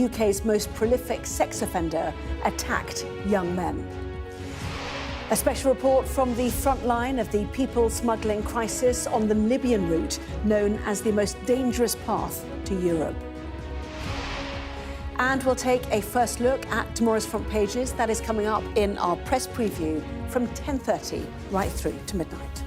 UK's most prolific sex offender attacked young men. A special report from the front line of the people smuggling crisis on the Libyan route, known as the most dangerous path to Europe. And we'll take a first look at tomorrow's front pages. That is coming up in our press preview from 10:30 right through to midnight.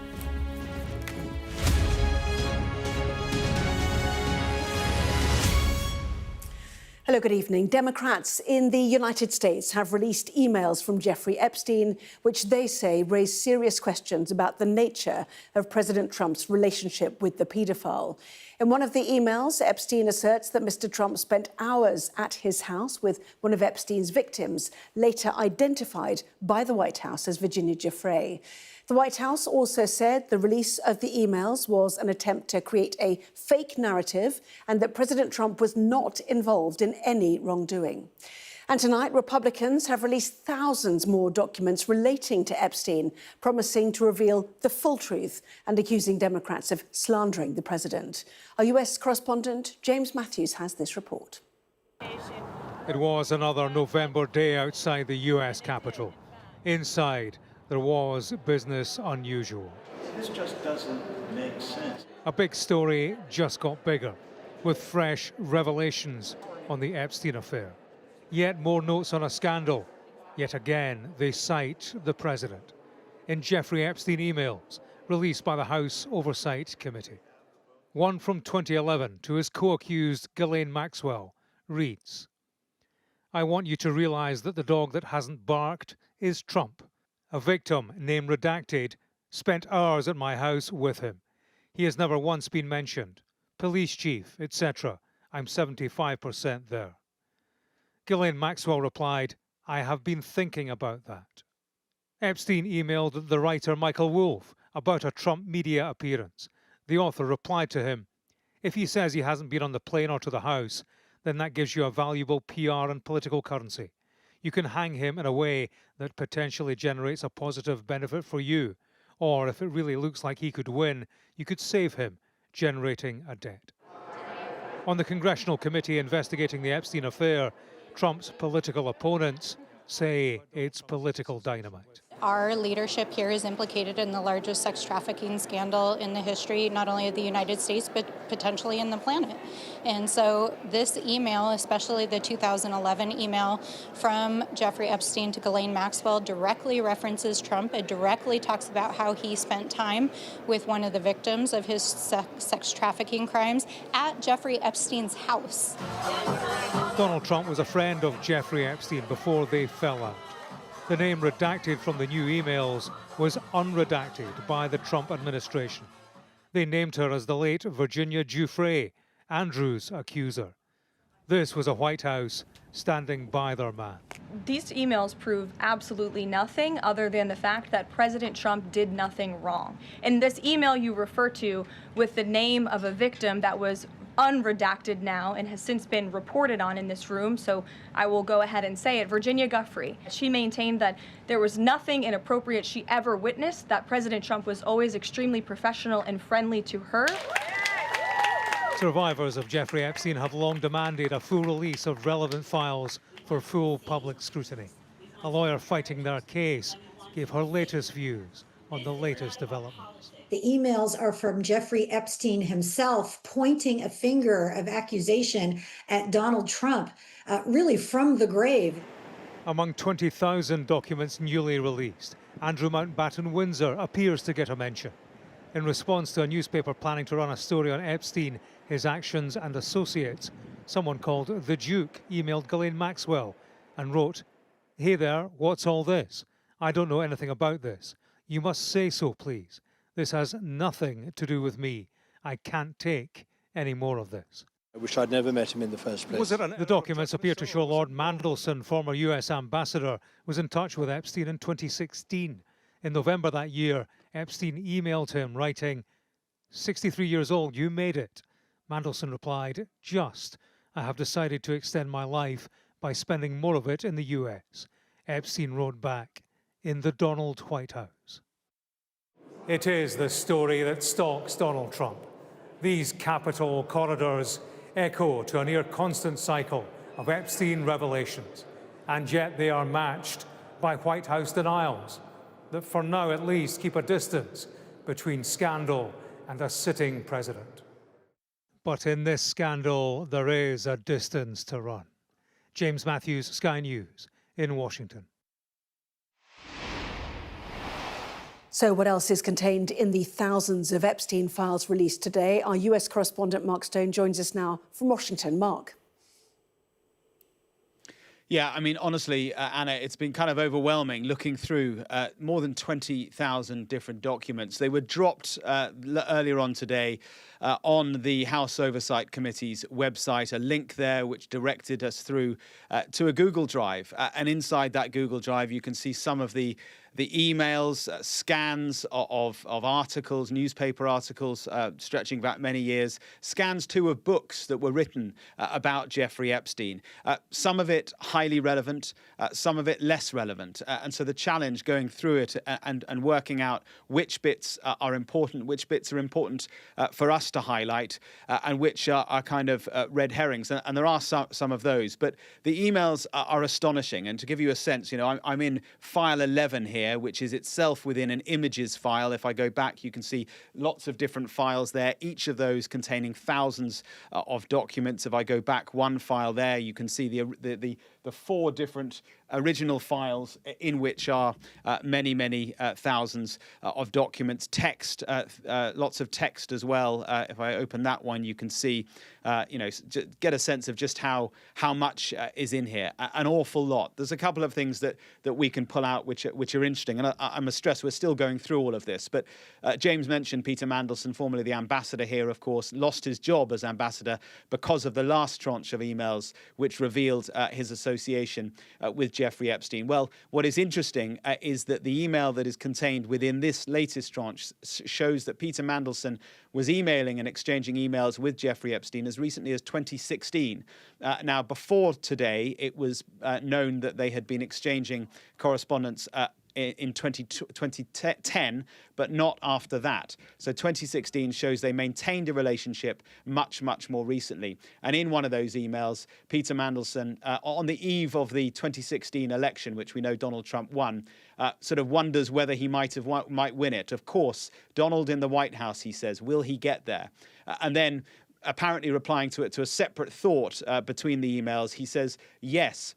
Hello, good evening. Democrats in the United States have released emails from Jeffrey Epstein, which they say raise serious questions about the nature of President Trump's relationship with the paedophile. In one of the emails, Epstein asserts that Mr. Trump spent hours at his house with one of Epstein's victims, later identified by the White House as Virginia Giuffre. The White House also said the release of the emails was an attempt to create a fake narrative and that President Trump was not involved in any wrongdoing. And tonight, Republicans have released thousands more documents relating to Epstein, promising to reveal the full truth and accusing Democrats of slandering the president. Our US correspondent James Matthews has this report. It was another November day outside the US Capitol. Inside, there was business unusual. This just doesn't make sense. A big story just got bigger, with fresh revelations on the Epstein affair. Yet more notes on a scandal. Yet again, they cite the president in Jeffrey Epstein emails released by the House Oversight Committee. One from 2011 to his co-accused Ghislaine Maxwell reads, "I want you to realize that the dog that hasn't barked is Trump. A victim, name redacted, spent hours at my house with him. He has never once been mentioned. Police chief, etc. I'm 75% there." Ghislaine Maxwell replied, "I have been thinking about that." Epstein emailed the writer Michael Wolff about a Trump media appearance. The author replied to him, "If he says he hasn't been on the plane or to the house, then that gives you a valuable PR and political currency. You can hang him in a way that potentially generates a positive benefit for you. Or if it really looks like he could win, you could save him, generating a debt." On the congressional committee investigating the Epstein affair, Trump's political opponents say it's political dynamite. Our leadership here is implicated in the largest sex trafficking scandal in the history, not only of the United States, but potentially in the planet. And so this email, especially the 2011 email from Jeffrey Epstein to Ghislaine Maxwell, directly references Trump. It directly talks about how he spent time with one of the victims of his sex trafficking crimes at Jeffrey Epstein's house. Donald Trump was a friend of Jeffrey Epstein before they fell out. The name redacted from the new emails was unredacted by the Trump administration. They named her as the late Virginia Giuffre, Andrew's accuser. This was a White House standing by their man. These emails prove absolutely nothing other than the fact that President Trump did nothing wrong. And this email you refer to with the name of a victim that was unredacted now and has since been reported on in this room, so I will go ahead and say it, Virginia Giuffre. She maintained that there was nothing inappropriate she ever witnessed, that President Trump was always extremely professional and friendly to her. Survivors of Jeffrey Epstein have long demanded a full release of relevant files for full public scrutiny. A lawyer fighting their case gave her latest views on the latest developments. The emails are from Jeffrey Epstein himself, pointing a finger of accusation at Donald Trump, really from the grave. Among 20,000 documents newly released, Andrew Mountbatten Windsor appears to get a mention. In response to a newspaper planning to run a story on Epstein, his actions and associates, someone called The Duke emailed Ghislaine Maxwell and wrote, "Hey there, what's all this? I don't know anything about this. You must say so, please. This has nothing to do with me. I can't take any more of this." I wish I'd never met him in the first place. The documents appear to show Lord Mandelson, former US ambassador, was in touch with Epstein in 2016. In November that year, Epstein emailed him, writing, 63 years old, you made it. Mandelson replied, just, I have decided to extend my life by spending more of it in the US. Epstein wrote back, in the Donald White House. It is the story that stalks Donald Trump. These Capitol corridors echo to a near constant cycle of Epstein revelations, and yet they are matched by White House denials that, for now at least, keep a distance between scandal and a sitting president. But in this scandal, there is a distance to run. James Matthews, Sky News, in Washington. So what else is contained in the thousands of Epstein files released today? Our US correspondent Mark Stone joins us now from Washington. Mark. Yeah, I mean, honestly, Anna, it's been kind of overwhelming looking through more than 20,000 different documents. They were dropped earlier on today on the House Oversight Committee's website, a link there which directed us through to a Google Drive. And inside that Google Drive, you can see some of the emails, scans of articles, newspaper articles stretching back many years, scans too of books that were written about Jeffrey Epstein. Some of it highly relevant, some of it less relevant. And so the challenge going through it and working out which bits are important, which bits are important for us to highlight, and which are kind of red herrings. And there are some of those. But the emails are astonishing. And to give you a sense, you know, I'm in file 11 here, which is itself within an images file. If I go back, you can see lots of different files there, each of those containing thousands of documents. If I go back one file there, you can see the 4 different original files in which are many thousands of documents, text, lots of text as well. If I open that one, you can see, get a sense of just how much is in here. An awful lot. There's a couple of things that we can pull out which are interesting. And I must stress, we're still going through all of this. But James mentioned Peter Mandelson, formerly the ambassador here, of course, lost his job as ambassador because of the last tranche of emails which revealed his association with Jeffrey Epstein. Well, what is interesting is that the email that is contained within this latest tranche shows that Peter Mandelson was emailing and exchanging emails with Jeffrey Epstein as recently as 2016. Now, before today, it was known that they had been exchanging correspondence in 2010, but not after that. So 2016 shows they maintained a relationship much more recently. And in one of those emails, Peter Mandelson, on the eve of the 2016 election, which we know Donald Trump won, sort of wonders whether he might win it. Of course, Donald in the White House, he says, will he get there? And then apparently replying to a separate thought between the emails, he says, yes.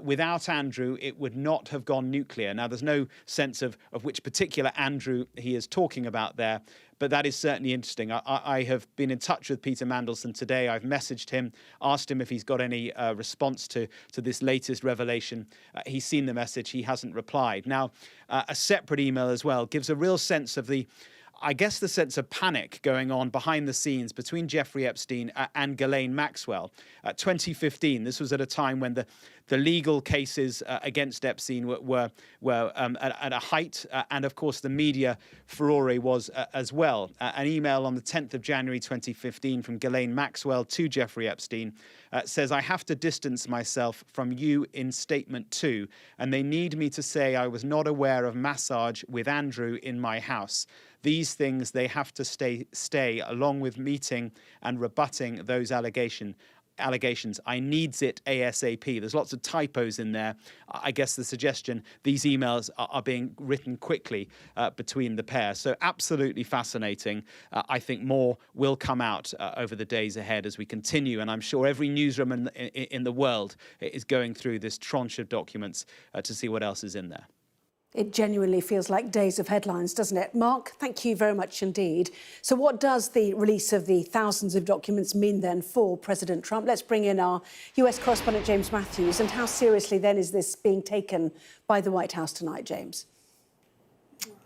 Without Andrew, it would not have gone nuclear. Now, there's no sense of which particular Andrew he is talking about there, but that is certainly interesting. I have been in touch with Peter Mandelson today. I've messaged him, asked him if he's got any response to this latest revelation. He's seen the message. He hasn't replied. Now, a separate email as well gives a real sense of the sense of panic going on behind the scenes between Jeffrey Epstein and Ghislaine Maxwell. 2015, this was at a time when the legal cases against Epstein were at a height, and of course the media furore was as well. An email on the 10th of January 2015 from Ghislaine Maxwell to Jeffrey Epstein says, I have to distance myself from you in statement 2, and they need me to say I was not aware of massage with Andrew in my house. These things, they have to stay along with meeting and rebutting those allegations. I needs it ASAP. There's lots of typos in there. I guess the suggestion, these emails are being written quickly between the pair. So absolutely fascinating. I think more will come out over the days ahead as we continue. And I'm sure every newsroom in the world is going through this tranche of documents to see what else is in there. It genuinely feels like days of headlines, doesn't it? Mark, thank you very much indeed. So what does the release of the thousands of documents mean then for President Trump? Let's bring in our US correspondent, James Matthews. And how seriously then is this being taken by the White House tonight, James?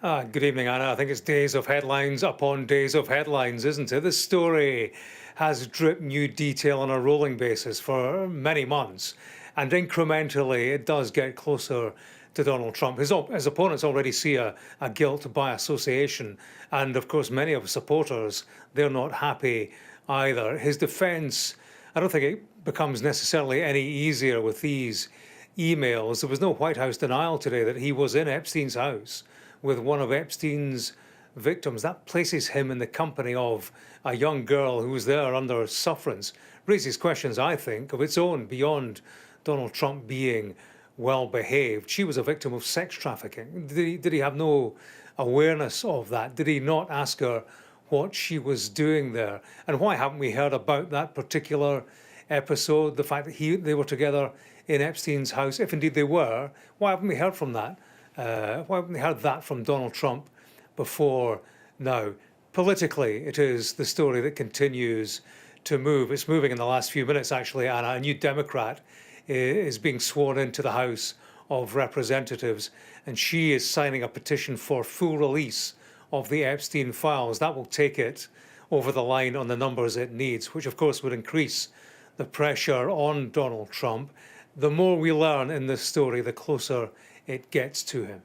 Good evening, Anna. I think it's days of headlines upon days of headlines, isn't it? This story has dripped new detail on a rolling basis for many months. And incrementally, it does get closer to Donald Trump. His opponents already see a guilt by association. And of course, many of his supporters, they're not happy either. His defense, I don't think it becomes necessarily any easier with these emails. There was no White House denial today that he was in Epstein's house with one of Epstein's victims. That places him in the company of a young girl who was there under sufferance, raises questions, I think, of its own beyond Donald Trump being well-behaved. She was a victim of sex trafficking. Did he have no awareness of that? Did he not ask her what she was doing there? And why haven't we heard about that particular episode, the fact that they were together in Epstein's house, if indeed they were? Why haven't we heard from that? Why haven't we heard that from Donald Trump before now? Politically, it is the story that continues to move. It's moving in the last few minutes, actually, Anna. A new Democrat is being sworn into the House of Representatives, and she is signing a petition for full release of the Epstein files. That will take it over the line on the numbers it needs, which of course would increase the pressure on Donald Trump. The more we learn in this story, the closer it gets to him.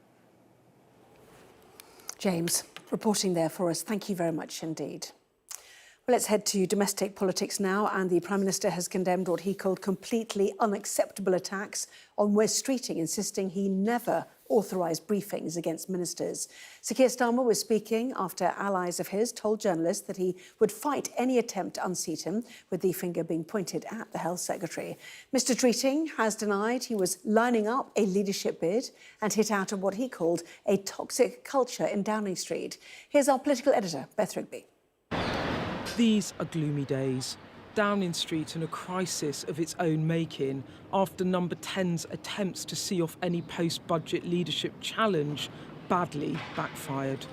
James, reporting there for us. Thank you very much indeed. Well, let's head to domestic politics now, and the Prime Minister has condemned what he called completely unacceptable attacks on Wes Streeting, insisting he never authorised briefings against ministers. Sir Keir Starmer was speaking after allies of his told journalists that he would fight any attempt to unseat him, with the finger being pointed at the Health Secretary. Mr Streeting has denied he was lining up a leadership bid and hit out at what he called a toxic culture in Downing Street. Here's our political editor, Beth Rigby. These are gloomy days. Downing Street in a crisis of its own making after Number 10's attempts to see off any post-budget leadership challenge badly backfired.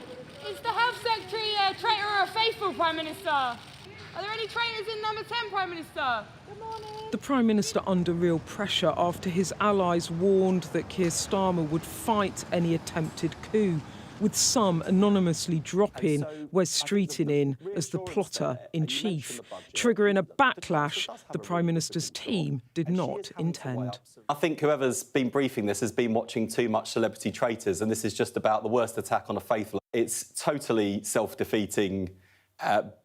Is the Health Secretary a traitor or a faithful Prime Minister? Are there any traitors in Number 10, Prime Minister? Good morning. The Prime Minister under real pressure after his allies warned that Keir Starmer would fight any attempted coup, with some anonymously dropping Wes Streeting in as the plotter-in-chief, triggering a backlash the Prime Minister's team did not intend. I think whoever's been briefing this has been watching too much Celebrity Traitors, and this is just about the worst attack on a faithful. It's totally self-defeating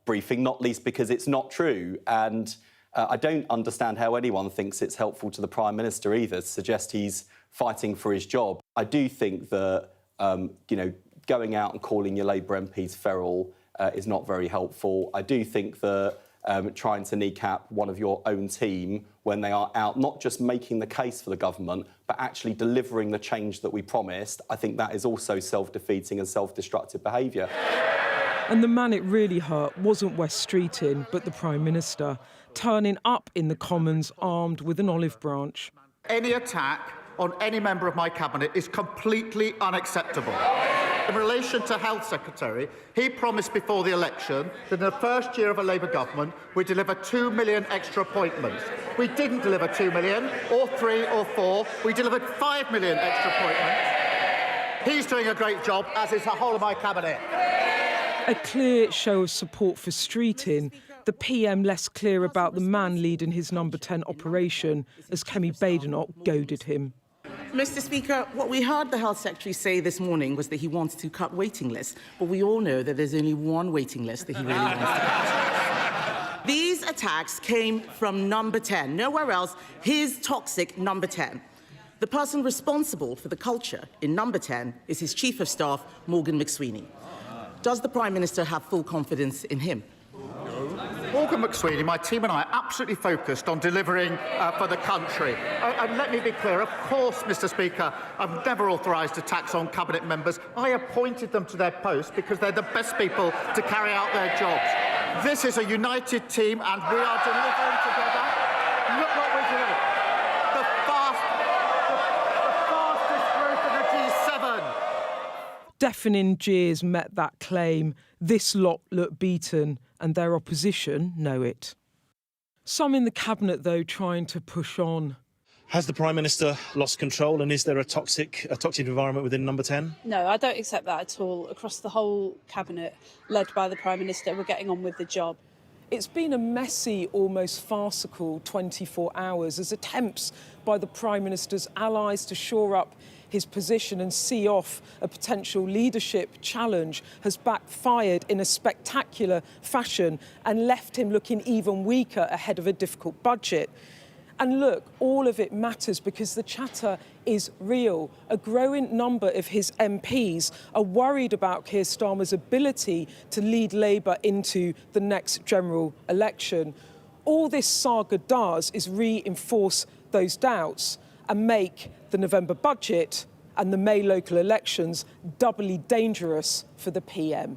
briefing, not least because it's not true, and I don't understand how anyone thinks it's helpful to the Prime Minister either to suggest he's fighting for his job. I do think that, going out and calling your Labour MPs feral is not very helpful. I do think that trying to kneecap one of your own team when they are out, not just making the case for the government, but actually delivering the change that we promised, I think that is also self-defeating and self-destructive behaviour. And the man it really hurt wasn't Wes Streeting, but the Prime Minister, turning up in the Commons armed with an olive branch. Any attack on any member of my cabinet is completely unacceptable. In relation to Health Secretary, he promised before the election that in the first year of a Labour government we'd deliver 2 million extra appointments. We didn't deliver 2 million, or 3 or 4. We delivered 5 million extra appointments. He's doing a great job, as is the whole of my cabinet. A clear show of support for Streeting, the PM less clear about the man leading his Number 10 operation as Kemi Badenoch goaded him. Mr Speaker, what we heard the Health Secretary say this morning was that he wants to cut waiting lists, but we all know that there's only one waiting list that he really wants to cut. These attacks came from Number 10, nowhere else, his toxic Number 10. The person responsible for the culture in Number 10 is his Chief of Staff, Morgan McSweeney. Does the Prime Minister have full confidence in him? Morgan McSweeney, my team and I are absolutely focused on delivering for the country. And let me be clear, of course, Mr Speaker, I've never authorised attacks on Cabinet members. I appointed them to their posts because they're the best people to carry out their jobs. This is a united team and we are delivering together. Look what we delivered. The fastest growth of the G7. Deafening jeers met that claim. This lot look beaten, and their opposition know it. Some in the Cabinet, though, trying to push on. Has the Prime Minister lost control, and is there a toxic environment within Number 10? No, I don't accept that at all. Across the whole Cabinet, led by the Prime Minister, we're getting on with the job. It's been a messy, almost farcical 24 hours as attempts by the Prime Minister's allies to shore up his position and see off a potential leadership challenge has backfired in a spectacular fashion and left him looking even weaker ahead of a difficult budget. And look, all of it matters because the chatter is real. A growing number of his MPs are worried about Keir Starmer's ability to lead Labour into the next general election. All this saga does is reinforce those doubts and make the November budget and the May local elections doubly dangerous for the PM.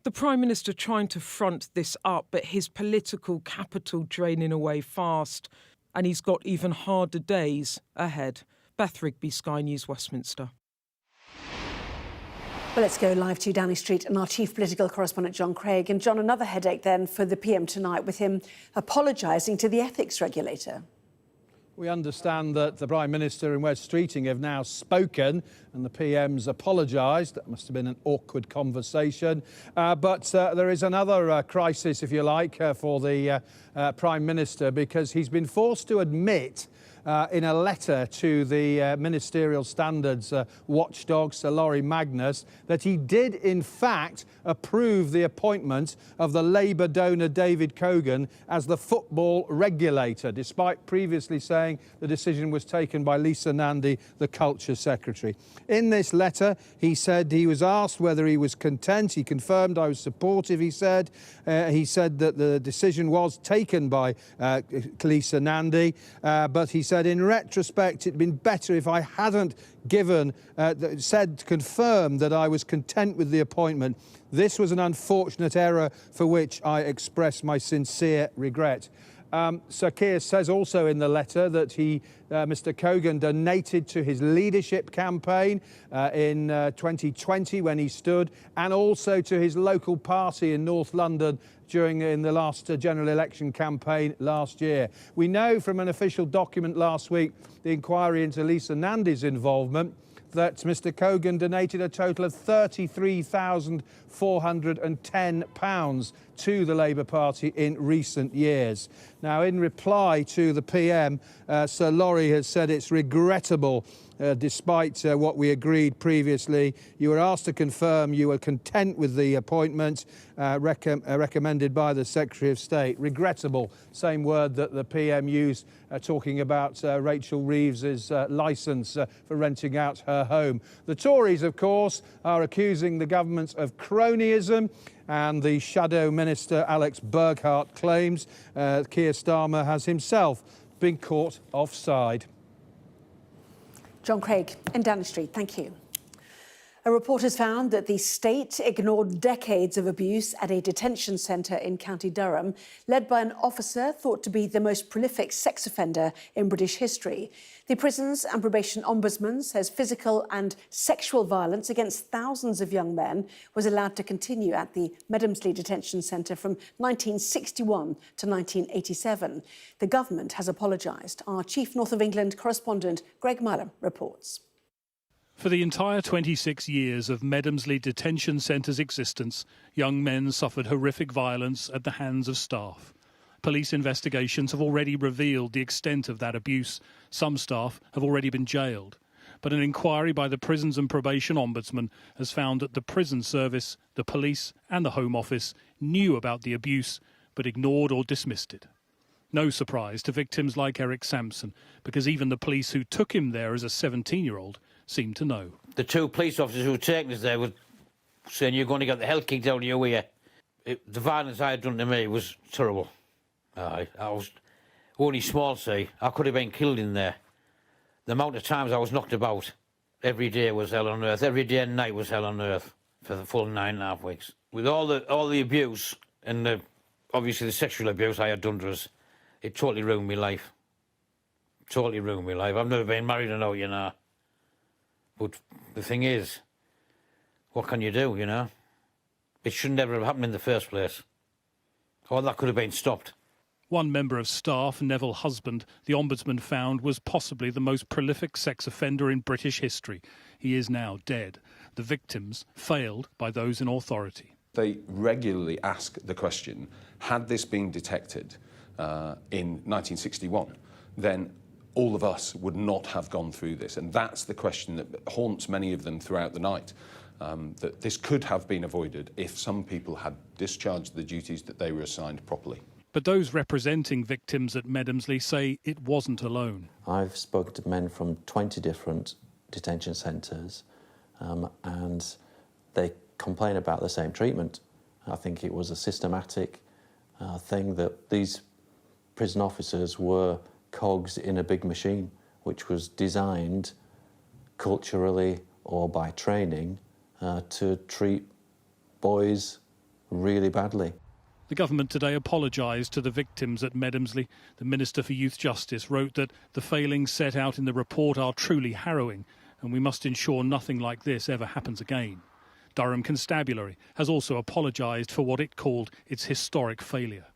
The Prime Minister trying to front this up, but his political capital draining away fast, and he's got even harder days ahead. Beth Rigby, Sky News, Westminster. Well, let's go live to Downing Street and our chief political correspondent, John Craig. And John, another headache then for the PM tonight, with him apologising to the ethics regulator. We understand that the Prime Minister and Wes Streeting have now spoken and the PM's apologised. That must have been an awkward conversation. But there is another crisis, if you like, for the Prime Minister, because he's been forced to admit in a letter to the ministerial standards watchdog, Sir Laurie Magnus, that he did in fact approve the appointment of the Labour donor David Cogan as the football regulator, despite previously saying the decision was taken by Lisa Nandy, the Culture Secretary. In this letter, he said he was asked whether he was content. He confirmed I was supportive, he said. He said that the decision was taken by Lisa Nandy, but he said in retrospect it'd been better if I hadn't confirmed that I was content with the appointment. This was an unfortunate error for which I express my sincere regret. Sir Keir says also in the letter that Mr Cogan donated to his leadership campaign in 2020 when he stood, and also to his local party in North London in the last general election campaign last year. We know from an official document last week, the inquiry into Lisa Nandy's involvement, that Mr Cogan donated a total of £33,410 to the Labour Party in recent years. Now, in reply to the PM, Sir Laurie has said it's regrettable, despite what we agreed previously. You were asked to confirm you were content with the appointment recommended by the Secretary of State. Regrettable, same word that the PM used talking about Rachel Reeves's licence for renting out her home. The Tories, of course, are accusing the government of cronyism, and the Shadow Minister Alex Burghardt claims Keir Starmer has himself been caught offside. John Craig in Downing Street, thank you. A report has found that the state ignored decades of abuse at a detention centre in County Durham, led by an officer thought to be the most prolific sex offender in British history. The Prisons and Probation Ombudsman says physical and sexual violence against thousands of young men was allowed to continue at the Medomsley detention centre from 1961 to 1987. The government has apologised. Our chief North of England correspondent, Greg Myler, reports. For the entire 26 years of Medomsley Detention Centre's existence, young men suffered horrific violence at the hands of staff. Police investigations have already revealed the extent of that abuse. Some staff have already been jailed. But an inquiry by the Prisons and Probation Ombudsman has found that the prison service, the police and the Home Office knew about the abuse but ignored or dismissed it. No surprise to victims like Eric Sampson, because even the police who took him there as a 17-year-old seemed to know. The two police officers who were taking us there were saying, "You're going to get the hell kicked out of your ear." The violence I had done to me was terrible. I was only small, see. I could have been killed in there. The amount of times I was knocked about, every day was hell on earth. Every day and night was hell on earth for the full 9.5 weeks. With all the abuse and obviously the sexual abuse I had done to us, it totally ruined my life. Totally ruined my life. I've never been married, I know, you know. But the thing is, what can you do, you know? It should never have happened in the first place. All that could have been stopped. One member of staff, Neville Husband, the Ombudsman found was possibly the most prolific sex offender in British history. He is now dead. The victims failed by those in authority. They regularly ask the question, had this been detected in 1961, then all of us would not have gone through this. And that's the question that haunts many of them throughout the night, that this could have been avoided if some people had discharged the duties that they were assigned properly. But those representing victims at Medomsley say it wasn't alone. I've spoken to men from 20 different detention centres and they complain about the same treatment. I think it was a systematic thing that these prison officers were cogs in a big machine, which was designed culturally or by training to treat boys really badly. The government today apologised to the victims at Medomsley. The Minister for Youth Justice wrote that the failings set out in the report are truly harrowing and we must ensure nothing like this ever happens again. Durham Constabulary has also apologised for what it called its historic failure.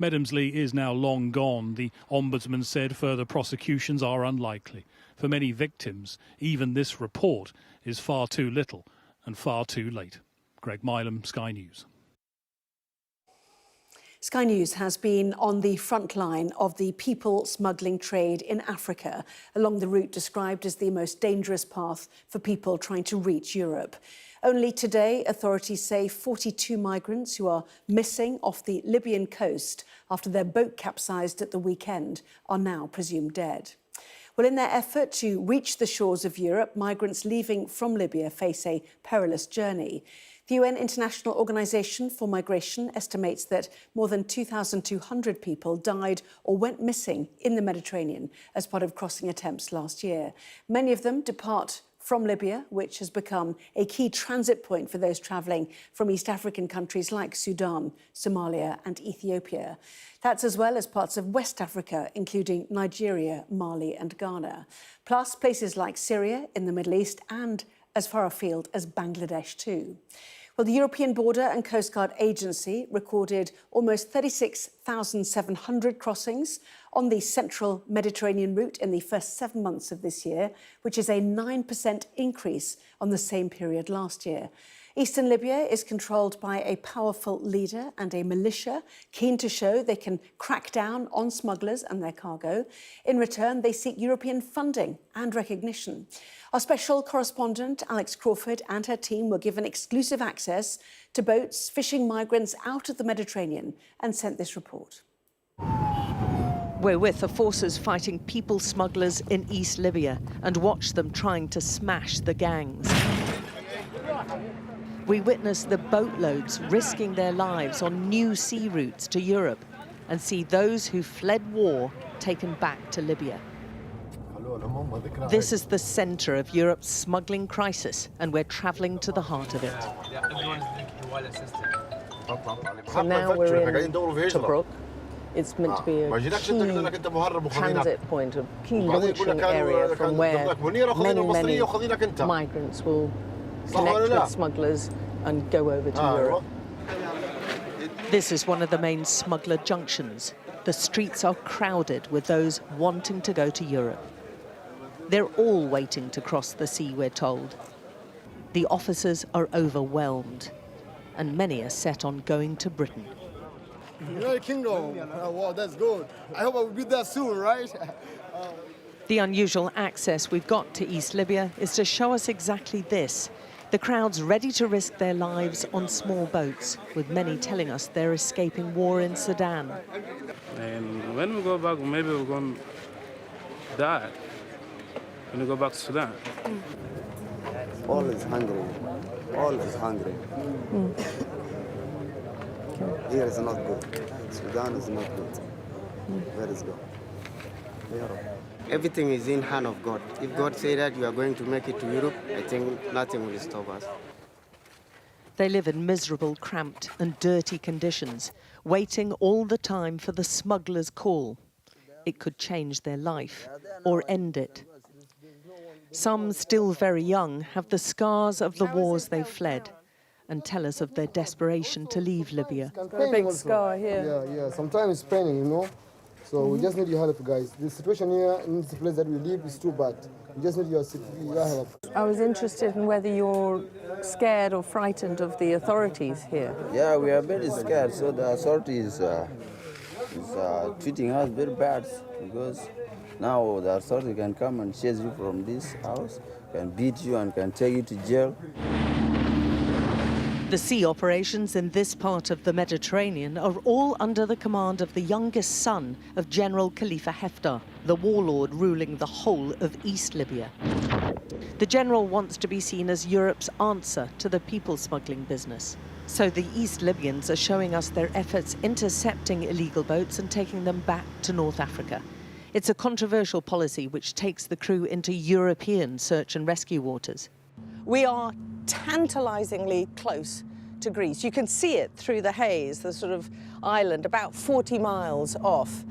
Medomsley is now long gone. The Ombudsman said further prosecutions are unlikely. For many victims, even this report is far too little and far too late. Greg Milam, Sky News. Sky News has been on the front line of the people smuggling trade in Africa, along the route described as the most dangerous path for people trying to reach Europe. Only today, authorities say 42 migrants who are missing off the Libyan coast after their boat capsized at the weekend are now presumed dead. Well, in their effort to reach the shores of Europe, migrants leaving from Libya face a perilous journey. The UN International Organization for Migration estimates that more than 2,200 people died or went missing in the Mediterranean as part of crossing attempts last year. Many of them depart from Libya, which has become a key transit point for those travelling from East African countries like Sudan, Somalia and Ethiopia. That's as well as parts of West Africa, including Nigeria, Mali and Ghana, plus places like Syria in the Middle East and as far afield as Bangladesh too. Well, the European Border and Coast Guard Agency recorded almost 36,700 crossings on the central Mediterranean route in the first 7 months of this year, which is a 9% increase on the same period last year. Eastern Libya is controlled by a powerful leader and a militia keen to show they can crack down on smugglers and their cargo. In return, they seek European funding and recognition. Our special correspondent, Alex Crawford, and her team were given exclusive access to boats fishing migrants out of the Mediterranean and sent this report. We're with the forces fighting people smugglers in East Libya and watch them trying to smash the gangs. We witness the boatloads risking their lives on new sea routes to Europe and see those who fled war taken back to Libya. This is the centre of Europe's smuggling crisis, and we're travelling to the heart of it. So now we're in Tobruk. It's meant to be a key transit point, a key launching area from where many migrants will connect with smugglers and go over to Europe. This is one of the main smuggler junctions. The streets are crowded with those wanting to go to Europe. They're all waiting to cross the sea, we're told. The officers are overwhelmed, and many are set on going to Britain. United Kingdom, wow, that's good. I hope I will be there soon, right? The unusual access we've got to East Libya is to show us exactly this. The crowds ready to risk their lives on small boats, with many telling us they're escaping war in Sudan. And when we go back, maybe we're going to die. When we go back to Sudan. All is hungry. All is hungry. Here is not good. Sudan is not good. Where is God? Europe. Everything is in hand of God. If God say that you are going to make it to Europe, I think nothing will stop us. They live in miserable, cramped and dirty conditions, waiting all the time for the smuggler's call. It could change their life or end it. Some, still very young, have the scars of the wars they've fled and tell us of their desperation to leave Libya. A big scar here. Yeah. Sometimes it's paining, you know. So we just need your help, guys. The situation here in this place that we live is too bad. We just need your help. I was interested in whether you're scared or frightened of the authorities here. Yeah, we are very scared. So the authorities is treating us very bad because now the authority can come and chase you from this house, can beat you and can take you to jail. The sea operations in this part of the Mediterranean are all under the command of the youngest son of General Khalifa Haftar, the warlord ruling the whole of East Libya. The general wants to be seen as Europe's answer to the people smuggling business. So the East Libyans are showing us their efforts intercepting illegal boats and taking them back to North Africa. It's a controversial policy which takes the crew into European search and rescue waters. We are tantalisingly close to Greece. You can see it through the haze, the sort of island about 40 miles off.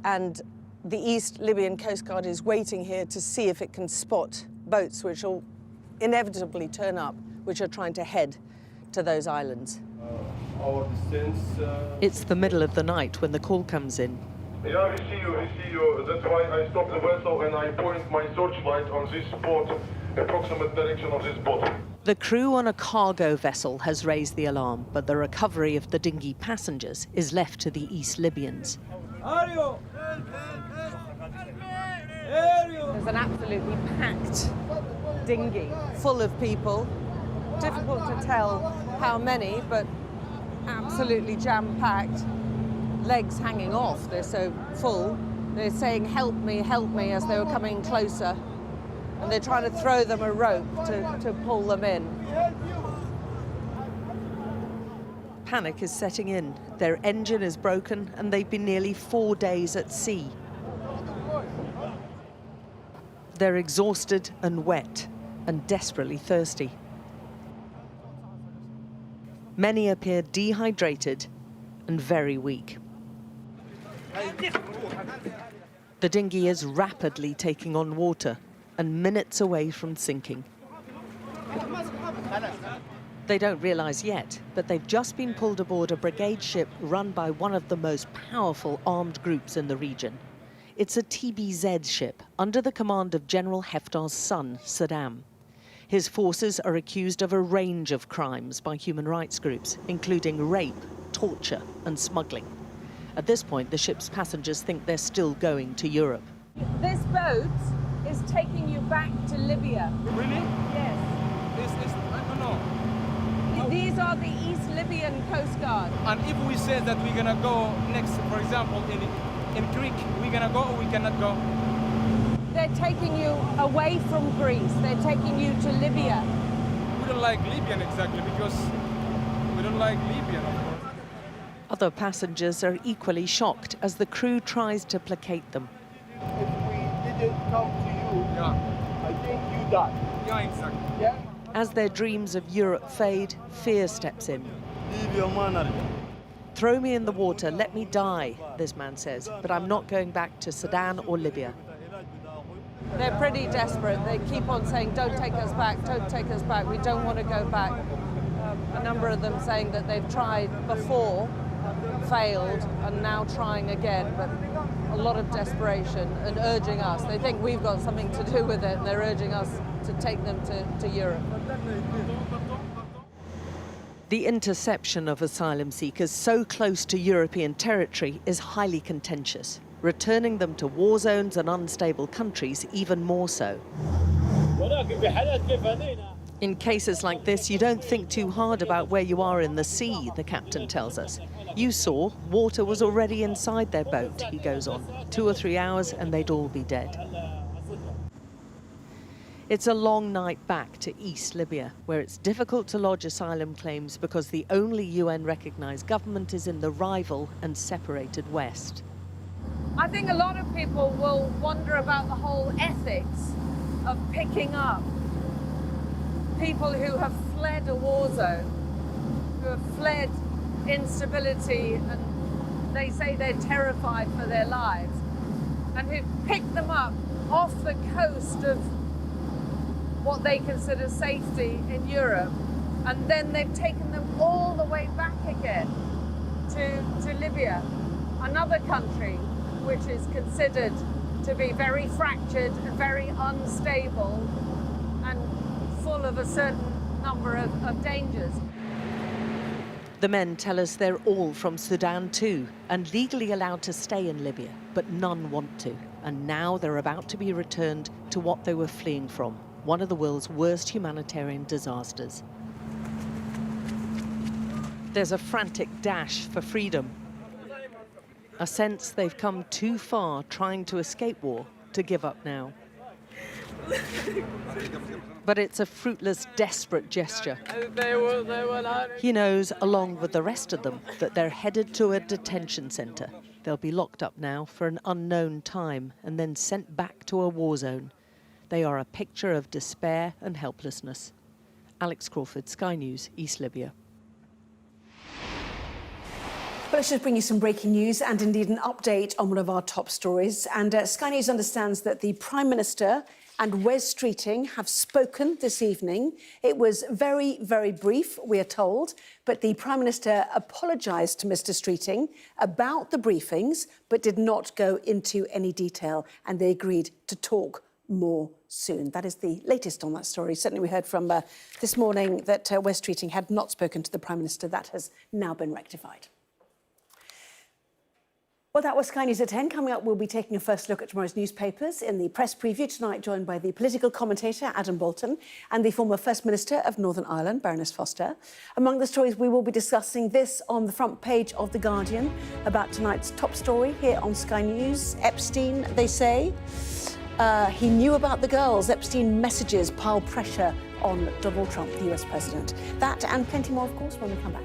And the East Libyan Coast Guard is waiting here to see if it can spot boats which will inevitably turn up, which are trying to head to those islands. It's the middle of the night when the call comes in. Yeah, we see you. That's why I stopped the vessel and I point my searchlight on this spot, approximate direction of this boat. The crew on a cargo vessel has raised the alarm, but the recovery of the dinghy passengers is left to the East Libyans. There's an absolutely packed dinghy full of people. Difficult to tell how many, but absolutely jam-packed. Legs hanging off, they're so full. They're saying, help me, as they were coming closer. And they're trying to throw them a rope to pull them in. Panic is setting in. Their engine is broken and they've been nearly 4 days at sea. They're exhausted and wet and desperately thirsty. Many appear dehydrated and very weak. The dinghy is rapidly taking on water and minutes away from sinking. They don't realise yet, but they've just been pulled aboard a brigade ship run by one of the most powerful armed groups in the region. It's a TBZ ship under the command of General Haftar's son, Saddam. His forces are accused of a range of crimes by human rights groups, including rape, torture and smuggling. At this point, the ship's passengers think they're still going to Europe. This boat is taking you back to Libya. Really? Yes. I don't know. These are the East Libyan Coast Guard. And if we say that we're gonna go next, for example, in Greek, we're gonna go or we cannot go? They're taking you away from Greece. They're taking you to Libya. We don't like Libyan exactly because we don't like Libyan, of course. Other passengers are equally shocked as the crew tries to placate them. If we didn't come to you, I think you die. Yeah, exactly. Yeah. As their dreams of Europe fade, fear steps in. Throw me in the water, let me die, this man says, but I'm not going back to Sudan or Libya. They're pretty desperate. They keep on saying, don't take us back, don't take us back, we don't want to go back. A number of them saying that they've tried before, failed, and now trying again, but a lot of desperation and urging us. They think we've got something to do with it, and they're urging us to take them to Europe. The interception of asylum seekers so close to European territory is highly contentious, returning them to war zones and unstable countries even more so. In cases like this, you don't think too hard about where you are in the sea, the captain tells us. You saw water was already inside their boat, he goes on. 2 or 3 hours and they'd all be dead. It's a long night back to East Libya, where it's difficult to lodge asylum claims because the only UN-recognised government is in the rival and separated West. I think a lot of people will wonder about the whole ethics of picking up people who have fled a war zone, who have fled instability, and they say they're terrified for their lives, and who pick them up off the coast of what they consider safety in Europe, and then they've taken them all the way back again to Libya, another country which is considered to be very fractured and very unstable and full of a certain number of dangers. The men tell us they're all from Sudan too, and legally allowed to stay in Libya, but none want to. And now they're about to be returned to what they were fleeing from, one of the world's worst humanitarian disasters. There's a frantic dash for freedom, a sense they've come too far trying to escape war to give up now. But it's a fruitless, desperate gesture. He knows, along with the rest of them, that they're headed to a detention centre. They'll be locked up now for an unknown time and then sent back to a war zone. They are a picture of despair and helplessness. Alex Crawford, Sky News, East Libya. Well, let's just bring you some breaking news and indeed an update on one of our top stories. And Sky News understands that the Prime Minister and Wes Streeting have spoken this evening. It was very, very brief, we are told, but the Prime Minister apologised to Mr Streeting about the briefings, but did not go into any detail, and they agreed to talk more soon. That is the latest on that story. Certainly we heard from this morning that Wes Streeting had not spoken to the Prime Minister. That has now been rectified. Well, that was Sky News at 10. Coming up, we'll be taking a first look at tomorrow's newspapers in the press preview tonight, joined by the political commentator Adam Bolton and the former First Minister of Northern Ireland, Baroness Foster. Among the stories we will be discussing, this on the front page of The Guardian about tonight's top story here on Sky News. Epstein, they say. He knew about the girls. Epstein messages pile pressure on Donald Trump, the US president. That and plenty more, of course, when we come back.